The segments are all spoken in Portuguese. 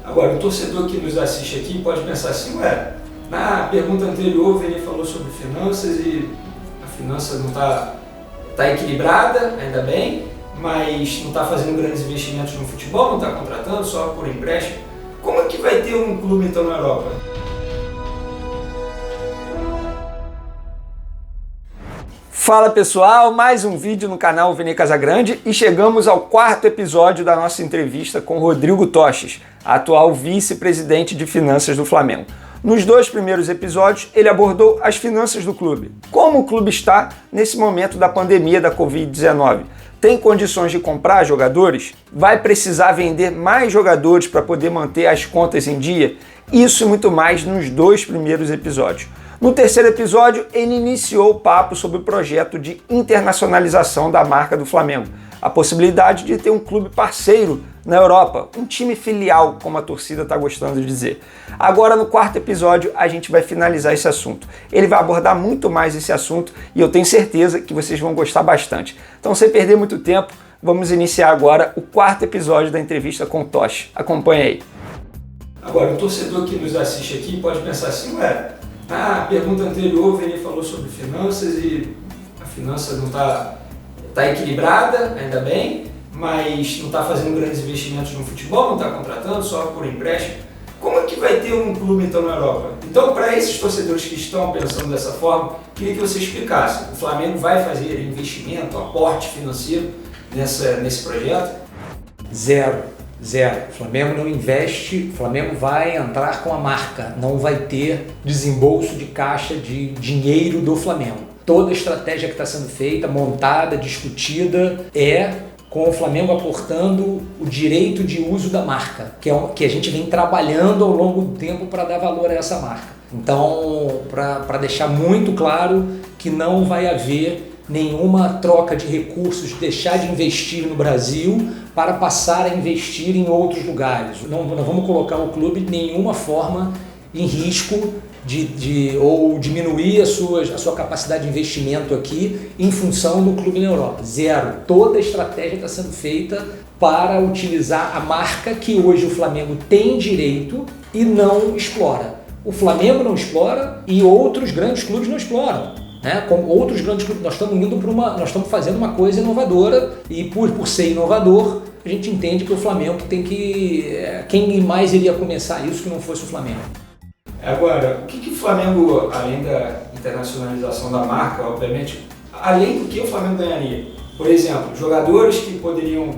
Agora, o torcedor que nos assiste aqui pode pensar assim, ué, na pergunta anterior o Vene falou sobre finanças e a finança não está equilibrada, ainda bem, mas não está fazendo grandes investimentos no futebol, não está contratando, só por empréstimo. Como é que vai ter um clube então na Europa? Fala pessoal, mais um vídeo no canal Vene Casagrande e chegamos ao quarto episódio da nossa entrevista com Rodrigo Toches, atual vice-presidente de finanças do Flamengo. Nos dois primeiros episódios, ele abordou as finanças do clube. Como o clube está nesse momento da pandemia da Covid-19? Tem condições de comprar jogadores? Vai precisar vender mais jogadores para poder manter as contas em dia? Isso e muito mais nos dois primeiros episódios. No terceiro episódio, ele iniciou o papo sobre o projeto de internacionalização da marca do Flamengo, a possibilidade de ter um clube parceiro na Europa, um time filial, como a torcida está gostando de dizer. Agora, no quarto episódio, a gente vai finalizar esse assunto. Ele vai abordar muito mais esse assunto e eu tenho certeza que vocês vão gostar bastante. Então, sem perder muito tempo, vamos iniciar agora o quarto episódio da entrevista com o Toches. Acompanhe aí. Agora, o torcedor que nos assiste aqui pode pensar assim, ué, na pergunta anterior o Vene falou sobre finanças e a finança não está equilibrada, ainda bem, mas não está fazendo grandes investimentos no futebol, não está contratando, só por empréstimo. Como é que vai ter um clube então na Europa? Então, para esses torcedores que estão pensando dessa forma, queria que você explicasse. O Flamengo vai fazer investimento, aporte financeiro nesse projeto? Zero. O Flamengo não investe, o Flamengo vai entrar com a marca, não vai ter desembolso de caixa de dinheiro do Flamengo. Toda a estratégia que está sendo feita, montada, discutida, é com o Flamengo aportando o direito de uso da marca, que a gente vem trabalhando ao longo do tempo para dar valor a essa marca. Então, para deixar muito claro que não vai haver nenhuma troca de recursos, de deixar de investir no Brasil para passar a investir em outros lugares. Não vamos colocar o clube de nenhuma forma em risco ou diminuir a sua capacidade de investimento aqui em função do clube na Europa. Zero. Toda a estratégia está sendo feita para utilizar a marca que hoje o Flamengo tem direito e não explora. O Flamengo não explora e outros grandes clubes não exploram. Como outros grandes clubes, nós estamos fazendo uma coisa inovadora e por ser inovador, a gente entende que o Flamengo quem mais iria começar isso que não fosse o Flamengo? Agora, o que o Flamengo, além da internacionalização da marca, obviamente, além do que o Flamengo ganharia? Por exemplo, jogadores que poderiam,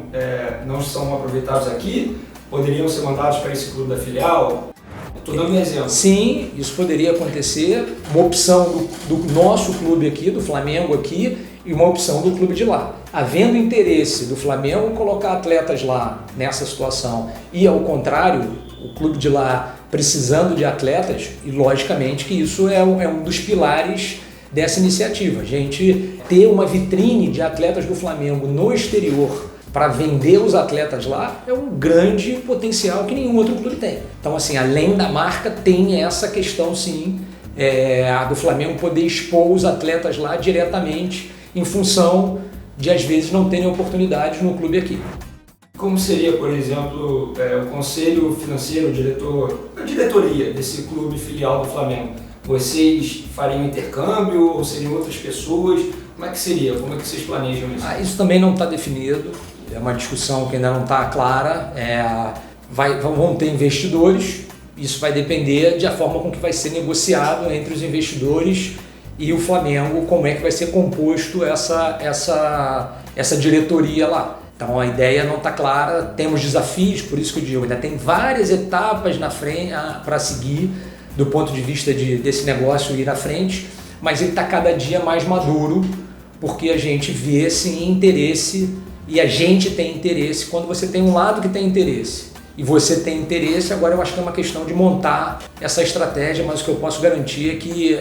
não são aproveitados aqui, poderiam ser mandados para esse clube da filial? Estou dando um exemplo. Sim, isso poderia acontecer. Uma opção do nosso clube aqui, do Flamengo aqui, e uma opção do clube de lá. Havendo interesse do Flamengo colocar atletas lá nessa situação e, ao contrário, o clube de lá precisando de atletas, e logicamente que isso é um dos pilares dessa iniciativa. A gente ter uma vitrine de atletas do Flamengo no exterior para vender os atletas lá é um grande potencial que nenhum outro clube tem. Então, assim, além da marca, tem essa questão, sim, do Flamengo poder expor os atletas lá diretamente em função de, às vezes, não terem oportunidades no clube aqui. Como seria, por exemplo, o conselho financeiro, a diretoria desse clube filial do Flamengo? Vocês fariam intercâmbio ou seriam outras pessoas? Como é que seria? Como é que vocês planejam isso? Isso também não está definido. É uma discussão que ainda não está clara. Vão ter investidores, isso vai depender da forma com que vai ser negociado entre os investidores e o Flamengo, como é que vai ser composto essa diretoria lá. Então a ideia não está clara, temos desafios, por isso que eu digo, ainda tem várias etapas na frente para seguir do ponto de vista desse negócio ir à frente, mas ele está cada dia mais maduro, porque a gente vê sim interesse. E a gente tem interesse. Quando você tem um lado que tem interesse e você tem interesse, agora eu acho que é uma questão de montar essa estratégia, mas o que eu posso garantir é que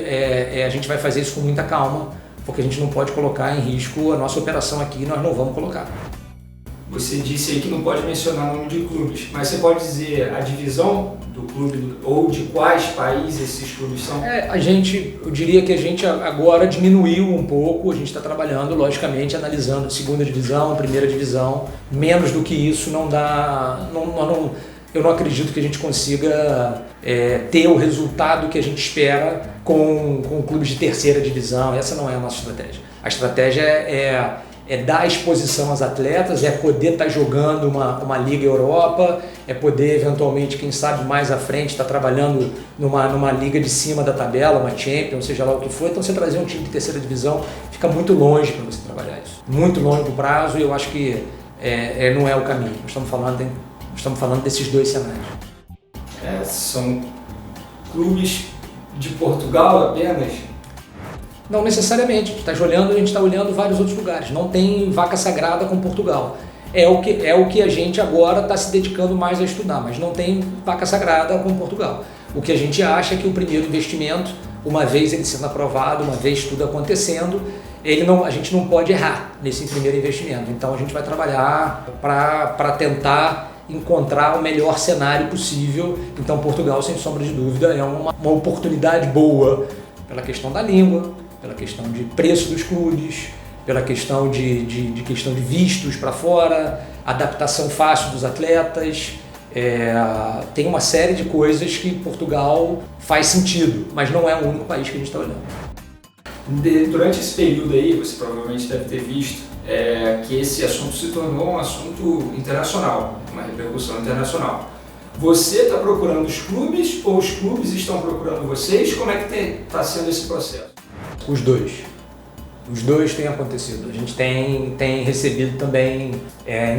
a gente vai fazer isso com muita calma, porque a gente não pode colocar em risco a nossa operação aqui e nós não vamos colocar. Você disse aí que não pode mencionar nome de clubes, mas você pode dizer a divisão do clube ou de quais países esses clubes são? Eu diria que a gente agora diminuiu um pouco, a gente está trabalhando, logicamente, analisando segunda divisão, primeira divisão, menos do que isso não dá, eu não acredito que a gente consiga ter o resultado que a gente espera com clubes de terceira divisão. Essa não é a nossa estratégia. A estratégia é dar exposição aos atletas, é poder estar jogando uma Liga Europa, é poder eventualmente, quem sabe mais à frente, estar trabalhando numa liga de cima da tabela, uma Champions, seja lá o que for. Então você trazer um time de terceira divisão fica muito longe para você trabalhar isso. Muito longe do prazo, e eu acho que não é o caminho. Nós estamos falando desses dois cenários. São clubes de Portugal apenas? Não necessariamente. A gente está olhando vários outros lugares. Não tem vaca sagrada com Portugal. É o que a gente agora está se dedicando mais a estudar, mas não tem vaca sagrada com Portugal. O que a gente acha é que o primeiro investimento, uma vez ele sendo aprovado, uma vez tudo acontecendo, a gente não pode errar nesse primeiro investimento. Então a gente vai trabalhar para tentar encontrar o melhor cenário possível. Então Portugal, sem sombra de dúvida, é uma oportunidade boa pela questão da língua, pela questão de preço dos clubes, pela questão de vistos para fora, adaptação fácil dos atletas. Tem uma série de coisas que Portugal faz sentido, mas não é o único país que a gente está olhando. Durante esse período aí, você provavelmente deve ter visto que esse assunto se tornou um assunto internacional, uma repercussão internacional. Você está procurando os clubes ou os clubes estão procurando vocês? Como é que está sendo esse processo? Os dois. Os dois têm acontecido. A gente tem recebido também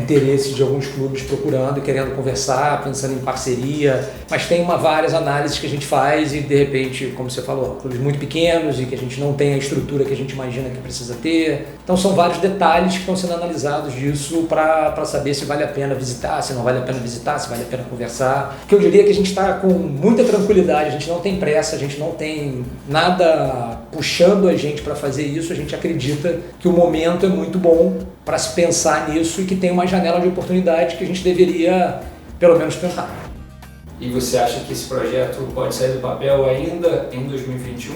interesse de alguns clubes procurando, querendo conversar, pensando em parceria, mas tem várias análises que a gente faz e, de repente, como você falou, clubes muito pequenos e que a gente não tem a estrutura que a gente imagina que precisa ter. Então são vários detalhes que estão sendo analisados disso para saber se vale a pena visitar, se não vale a pena visitar, se vale a pena conversar. Que eu diria que a gente está com muita tranquilidade, a gente não tem pressa, a gente não tem nada puxando a gente para fazer isso. A gente acredita que o momento é muito bom para se pensar nisso e que tem uma janela de oportunidade que a gente deveria, pelo menos, tentar. E você acha que esse projeto pode sair do papel ainda em 2021?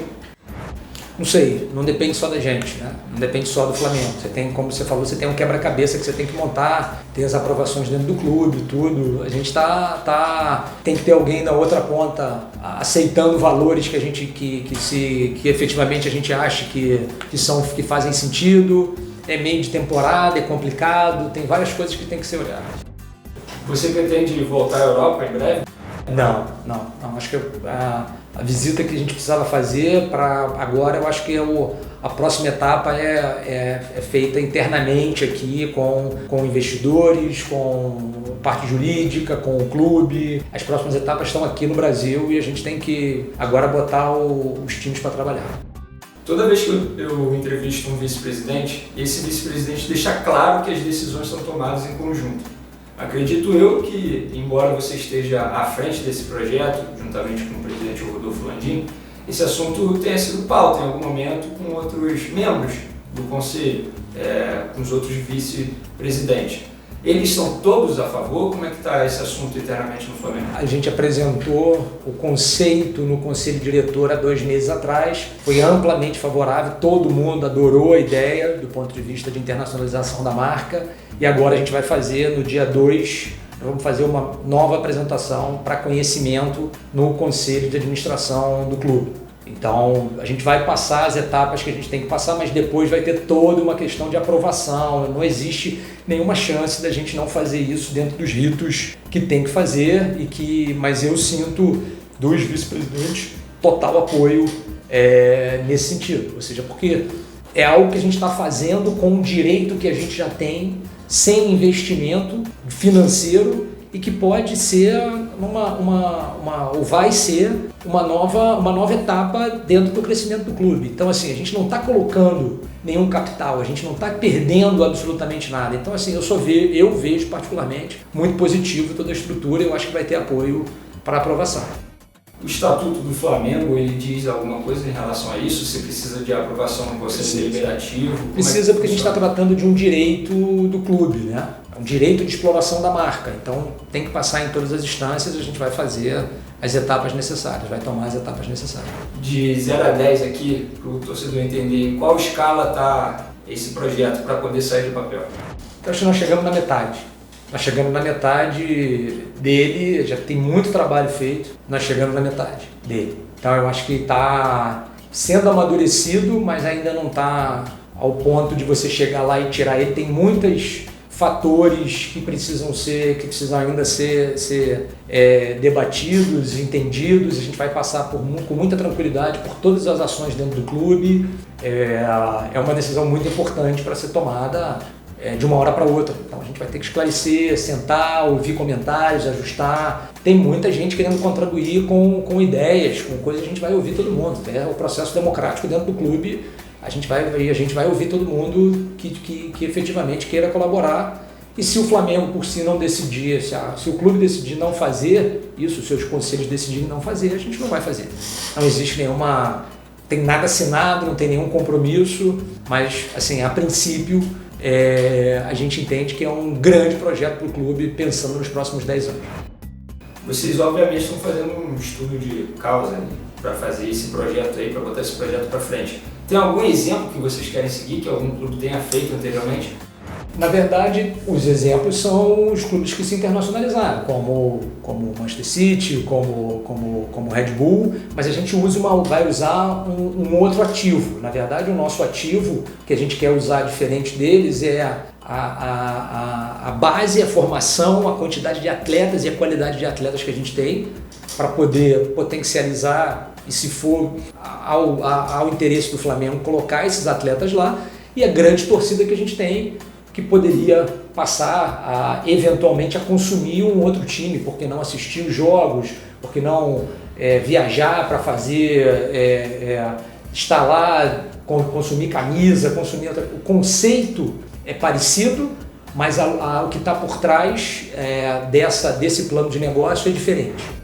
Não sei, não depende só da gente, né? Não depende só do Flamengo. Você tem, como você falou, você tem um quebra-cabeça que você tem que montar, tem as aprovações dentro do clube, tudo. A gente tem que ter alguém da outra ponta aceitando valores que efetivamente a gente acha que fazem sentido. É meio de temporada, é complicado, tem várias coisas que tem que ser olhadas. Você pretende voltar à Europa em breve? Não. Acho que a visita que a gente precisava fazer para agora, eu acho que a próxima etapa é feita internamente aqui com investidores, com parte jurídica, com o clube. As próximas etapas estão aqui no Brasil e a gente tem que agora botar os times para trabalhar. Toda vez que eu entrevisto um vice-presidente, esse vice-presidente deixa claro que as decisões são tomadas em conjunto. Acredito eu que, embora você esteja à frente desse projeto, juntamente com o presidente Rodolfo Landim, esse assunto tenha sido pauta em algum momento com outros membros do conselho, com os outros vice-presidentes. Eles são todos a favor? Como é que está esse assunto internamente no Flamengo? A gente apresentou o conceito no conselho diretor há 2 meses atrás, foi amplamente favorável, todo mundo adorou a ideia do ponto de vista de internacionalização da marca, e agora a gente vai fazer no dia 2, vamos fazer uma nova apresentação para conhecimento no conselho de administração do clube. Então, a gente vai passar as etapas que a gente tem que passar, mas depois vai ter toda uma questão de aprovação. Não existe nenhuma chance da gente não fazer isso dentro dos ritos que tem que fazer, mas eu sinto dos vice-presidentes total apoio nesse sentido. Ou seja, porque é algo que a gente está fazendo com o direito que a gente já tem, sem investimento financeiro, e que pode ser ou vai ser uma nova etapa dentro do crescimento do clube. Então, assim, a gente não está colocando nenhum capital, a gente não está perdendo absolutamente nada. Então, assim, eu vejo particularmente muito positivo toda a estrutura, eu acho que vai ter apoio para aprovação. O Estatuto do Flamengo, ele diz alguma coisa em relação a isso? Você precisa de aprovação no Conselho Deliberativo? Precisa, porque a gente está tratando de um direito do clube, né? Um direito de exploração da marca. Então tem que passar em todas as instâncias, a gente vai fazer as etapas necessárias, vai tomar as etapas necessárias. De 0 a 10 aqui, para o torcedor entender em qual escala está esse projeto para poder sair do papel? Então acho que nós chegamos na metade. Nós chegamos na metade dele, já tem muito trabalho feito, nós chegamos na metade dele. Então eu acho que está sendo amadurecido, mas ainda não está ao ponto de você chegar lá e tirar ele. Tem muitos fatores que precisam ainda ser debatidos, entendidos. A gente vai passar com muita tranquilidade por todas as ações dentro do clube. É uma decisão muito importante para ser tomada de uma hora para outra. Então a gente vai ter que esclarecer, sentar, ouvir comentários, ajustar. Tem muita gente querendo contribuir com ideias, com coisas. A gente vai ouvir todo mundo. É o processo democrático dentro do clube. A gente vai ouvir todo mundo que efetivamente queira colaborar. E se o Flamengo por si não decidir, se o clube decidir não fazer isso, se os conselhos decidirem não fazer, a gente não vai fazer. Não existe tem nada assinado, não tem nenhum compromisso, mas assim, a princípio a gente entende que é um grande projeto para o clube pensando nos próximos 10 anos. Vocês obviamente estão fazendo um estudo de causa, né, para fazer esse projeto aí, para botar esse projeto para frente. Tem algum exemplo que vocês querem seguir, que algum clube tenha feito anteriormente? Na verdade, os exemplos são os clubes que se internacionalizaram, como o Manchester City, como Red Bull, mas a gente vai usar um outro ativo. Na verdade, o nosso ativo que a gente quer usar diferente deles é a base, a formação, a quantidade de atletas e a qualidade de atletas que a gente tem para poder potencializar e, se for ao interesse do Flamengo, colocar esses atletas lá, e a grande torcida que a gente tem, que poderia passar eventualmente a consumir um outro time, porque não assistir os jogos, porque não viajar para fazer, estar lá, consumir camisa, consumir outra. O conceito é parecido, mas o que está por trás desse plano de negócio é diferente.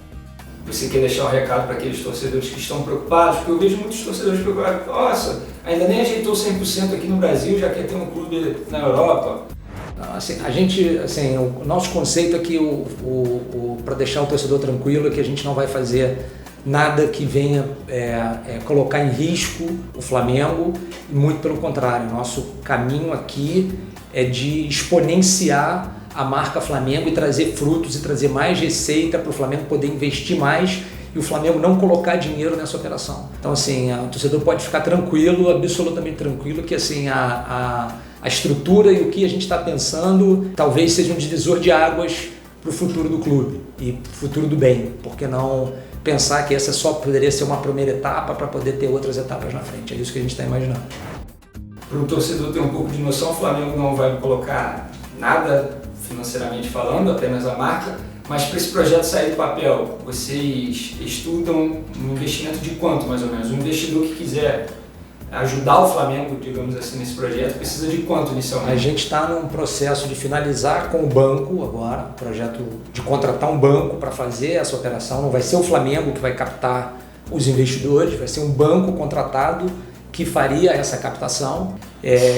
Você quer deixar um recado para aqueles torcedores que estão preocupados? Porque eu vejo muitos torcedores preocupados. Nossa, ainda nem ajeitou 100% aqui no Brasil, já quer ter um clube na Europa. Assim, o nosso conceito aqui, para deixar o torcedor tranquilo, é que a gente não vai fazer nada que venha colocar em risco o Flamengo, e muito pelo contrário. Nosso caminho aqui é de exponenciar a marca Flamengo e trazer frutos e trazer mais receita para o Flamengo poder investir mais e o Flamengo não colocar dinheiro nessa operação. Então, assim, o torcedor pode ficar tranquilo, absolutamente tranquilo, que assim, a estrutura e o que a gente está pensando talvez seja um divisor de águas para o futuro do clube e futuro do bem. Por que não pensar que essa só poderia ser uma primeira etapa para poder ter outras etapas na frente? É isso que a gente está imaginando. Para o torcedor ter um pouco de noção, o Flamengo não vai colocar nada financeiramente falando, apenas a marca, mas para esse projeto sair do papel, vocês estudam um investimento de quanto, mais ou menos? Um investidor que quiser ajudar o Flamengo, digamos assim, nesse projeto, precisa de quanto inicialmente? A gente está num processo de finalizar com o banco agora, projeto de contratar um banco para fazer essa operação. Não vai ser o Flamengo que vai captar os investidores, vai ser um banco contratado que faria essa captação.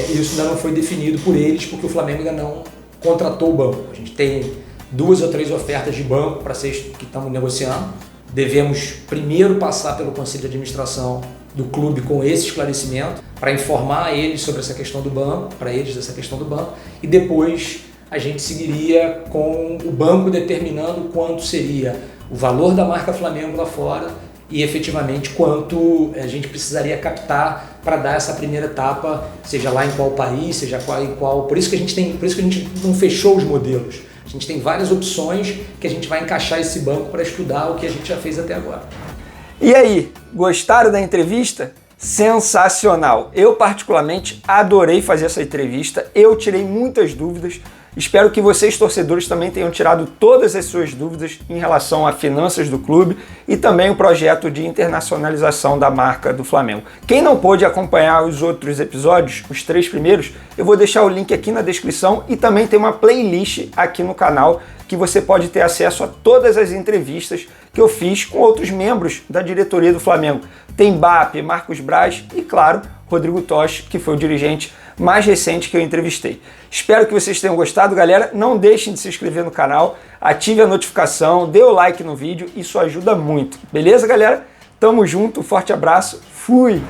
Isso ainda não foi definido por eles, porque o Flamengo ainda não contratou o banco. A gente tem 2 ou 3 ofertas de banco que estamos negociando. Devemos primeiro passar pelo Conselho de Administração do clube com esse esclarecimento para informar eles sobre essa questão do banco, para eles essa questão do banco, e depois a gente seguiria com o banco determinando quanto seria o valor da marca Flamengo lá fora e efetivamente quanto a gente precisaria captar para dar essa primeira etapa, seja lá em qual país, seja em qual. Por isso que a gente não fechou os modelos. A gente tem várias opções que a gente vai encaixar esse banco para estudar o que a gente já fez até agora. E aí, gostaram da entrevista? Sensacional! Eu particularmente adorei fazer essa entrevista, eu tirei muitas dúvidas. Espero que vocês, torcedores, também tenham tirado todas as suas dúvidas em relação a finanças do clube e também o projeto de internacionalização da marca do Flamengo. Quem não pôde acompanhar os outros episódios, os 3 primeiros, eu vou deixar o link aqui na descrição e também tem uma playlist aqui no canal que você pode ter acesso a todas as entrevistas que eu fiz com outros membros da diretoria do Flamengo. Tem BAP, Marcos Braz e, claro, Rodrigo Toshi, que foi o dirigente mais recente que eu entrevistei. Espero que vocês tenham gostado, galera. Não deixem de se inscrever no canal, ative a notificação, dê o like no vídeo, isso ajuda muito. Beleza, galera? Tamo junto, forte abraço, fui!